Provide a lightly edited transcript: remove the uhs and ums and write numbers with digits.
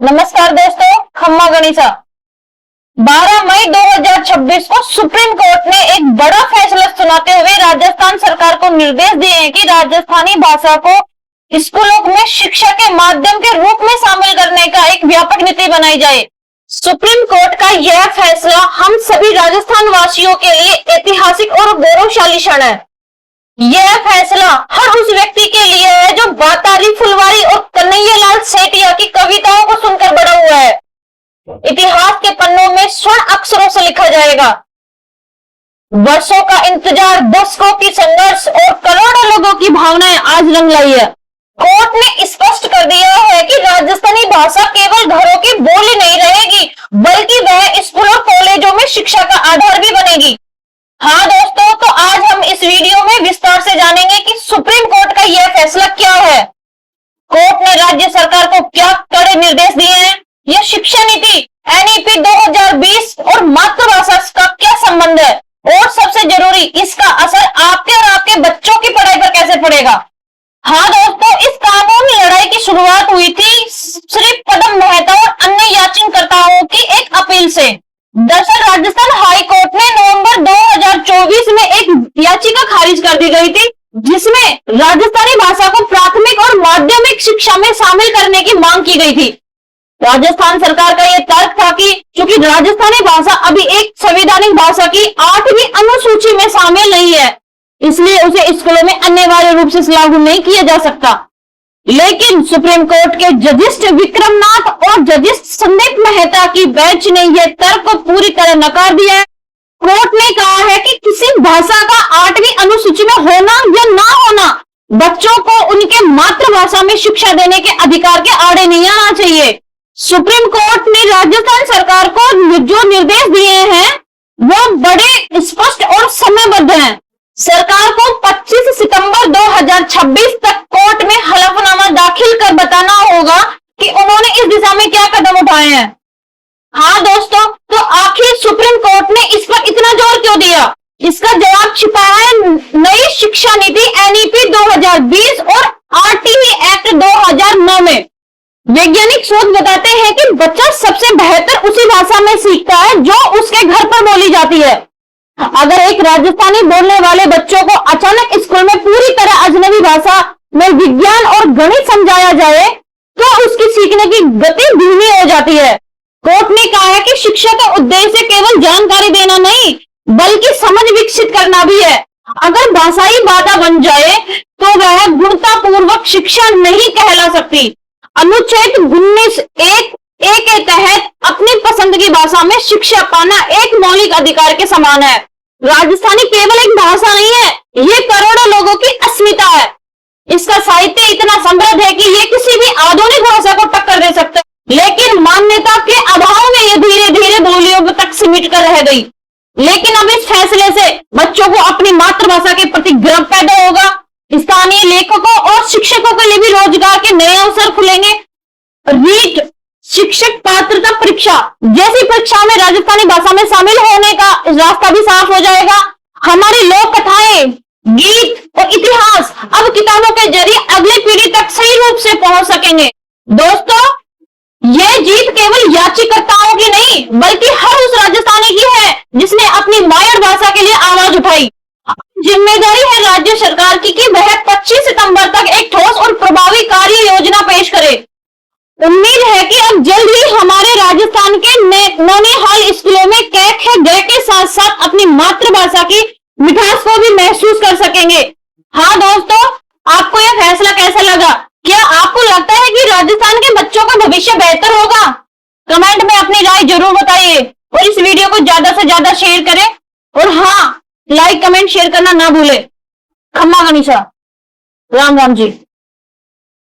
नमस्कार दोस्तों, खम्मा गणिसा। 12 मई 2026 को सुप्रीम कोर्ट ने एक बड़ा फैसला सुनाते हुए राजस्थान सरकार को निर्देश दिए हैं कि राजस्थानी भाषा को स्कूलों में शिक्षा के माध्यम के रूप में शामिल करने का एक व्यापक नीति बनाई जाए। सुप्रीम कोर्ट का यह फैसला हम सभी राजस्थान वासियों के लिए ऐतिहासिक और गौरवशाली क्षण है। यह फैसला हर उस व्यक्ति के लिए है जो वातारी, फुलवारी और कन्हैयालाल सेठिया की कविताओं को सुनकर बड़ा हुआ है। इतिहास के पन्नों में स्वर्ण अक्षरों से लिखा जाएगा। वर्षों का इंतजार, दशकों की संघर्ष और करोड़ों लोगों की भावनाएं आज रंग लाई है। कोर्ट ने स्पष्ट कर दिया है कि राजस्थानी भाषा केवल घरों की बोली नहीं रहेगी, बल्कि वह स्कूल और कॉलेजों में शिक्षा का आधार भी बनेगी। हाँ दोस्तों, तो आज हम इस वीडियो में विस्तार से जानेंगे कि सुप्रीम कोर्ट का यह फैसला क्या है, कोर्ट ने राज्य सरकार को क्या कड़े निर्देश दिए हैं, यह शिक्षा नीति एनईपी 2020 और मातृभाषा का क्या संबंध है, और सबसे जरूरी इसका असर आपके और आपके बच्चों की पढ़ाई पर कैसे पड़ेगा। हाँ दोस्तों, इस कानूनी लड़ाई की शुरुआत हुई थी श्री पदम मेहता और अन्य याचिकाकर्ताओं की एक अपील से। दरअसल राजस्थान हाई कोर्ट ने नवंबर 2024 में एक याचिका खारिज कर दी गई थी, जिसमें राजस्थानी भाषा को प्राथमिक और माध्यमिक शिक्षा में शामिल करने की मांग की गई थी। राजस्थान सरकार का यह तर्क था कि चूंकि राजस्थानी भाषा अभी एक संवैधानिक भाषा की 8वीं अनुसूची में शामिल नहीं है, इसलिए उसे स्कूलों में अनिवार्य रूप से लागू नहीं किया जा सकता। लेकिन सुप्रीम कोर्ट के जजिस्ट विक्रमनाथ और जजिस्ट संदीप मेहता की बेंच ने यह तर्क को पूरी तरह नकार दिया है। कोर्ट ने कहा है कि किसी भाषा का 8वीं अनुसूची में होना या ना होना बच्चों को उनके मातृभाषा में शिक्षा देने के अधिकार के आड़े नहीं आना चाहिए। सुप्रीम कोर्ट ने राजस्थान सरकार को जो निर्देश दिए हैं वो बड़े स्पष्ट और समयबद्ध हैं। सरकार को 25 सितंबर 2026 तक कोर्ट में हलफनामा दाखिल कर बताना होगा कि उन्होंने इस दिशा में क्या कदम उठाए हैं। हाँ दोस्तों, तो आखिर सुप्रीम कोर्ट ने इस पर इतना जोर क्यों दिया? इसका जवाब छिपा है नई शिक्षा नीति एनईपी 2020 और आरटीई एक्ट 2009 में। वैज्ञानिक शोध बताते हैं कि बच्चा सबसे बेहतर उसी भाषा में सीखता है जो उसके घर पर बोली जाती है। अगर एक राजस्थानी बोलने वाले बच्चों को अचानक स्कूल में पूरी तरह अजनबी भाषा में विज्ञान और गणित समझाया जाए तो उसकी सीखने की गति धीमी हो जाती है। कोर्ट ने कहा है कि शिक्षा का उद्देश्य केवल जानकारी देना नहीं, बल्कि समझ विकसित करना भी है। अगर भाषाई बाधा बन जाए तो वह गुणतापूर्वक शिक्षा नहीं कहला सकती। अनुच्छेद 19(1)(a) के तहत अपनी पसंद की भाषा में शिक्षा पाना एक मौलिक अधिकार के समान है। राजस्थानी केवल एक भाषा नहीं है, ये करोड़ों लोगों की अस्मिता है। इसका साहित्य इतना समृद्ध है कि ये किसी भी आधुनिक भाषा को टक्कर दे सकता है, लेकिन मान्यता के अभाव में ये धीरे धीरे बोलियों तक सिमट कर रह गई। लेकिन अब इस फैसले से बच्चों को अपनी मातृभाषा के प्रति गर्व पैदा होगा। स्थानीय लेखकों और शिक्षकों के लिए भी रोजगार के नए अवसर खुलेंगे। रीट शिक्षक पात्रता परीक्षा जैसी परीक्षा में राजस्थानी भाषा में शामिल होने का रास्ता भी साफ हो जाएगा। हमारी लोक कथाएं, गीत और इतिहास अब किताबों के जरिए अगली पीढ़ी तक सही रूप से पहुंच सकेंगे। दोस्तों, यह जीत केवल याचिकाकर्ताओं की नहीं, बल्कि हर उस राजस्थानी की है जिसने अपनी मातृभाषा के लिए आवाज उठाई। जिम्मेदारी है राज्य सरकार की कि वह 25 सितंबर तक एक ठोस और प्रभावी कार्य योजना पेश करे। उम्मीद है कि अब जल्द ही हमारे राजस्थान के नौनिहाल स्कूलों में कैक है गए के साथ साथ अपनी मातृभाषा की मिठास को भी महसूस कर सकेंगे। हाँ दोस्तों, आपको यह फैसला कैसा लगा? क्या आपको लगता है कि राजस्थान के बच्चों का भविष्य बेहतर होगा? कमेंट में अपनी राय जरूर बताइए और इस वीडियो को ज्यादा से ज्यादा शेयर करें। और हाँ, लाइक कमेंट शेयर करना ना भूले। खम्मा गणिसा। राम राम जी।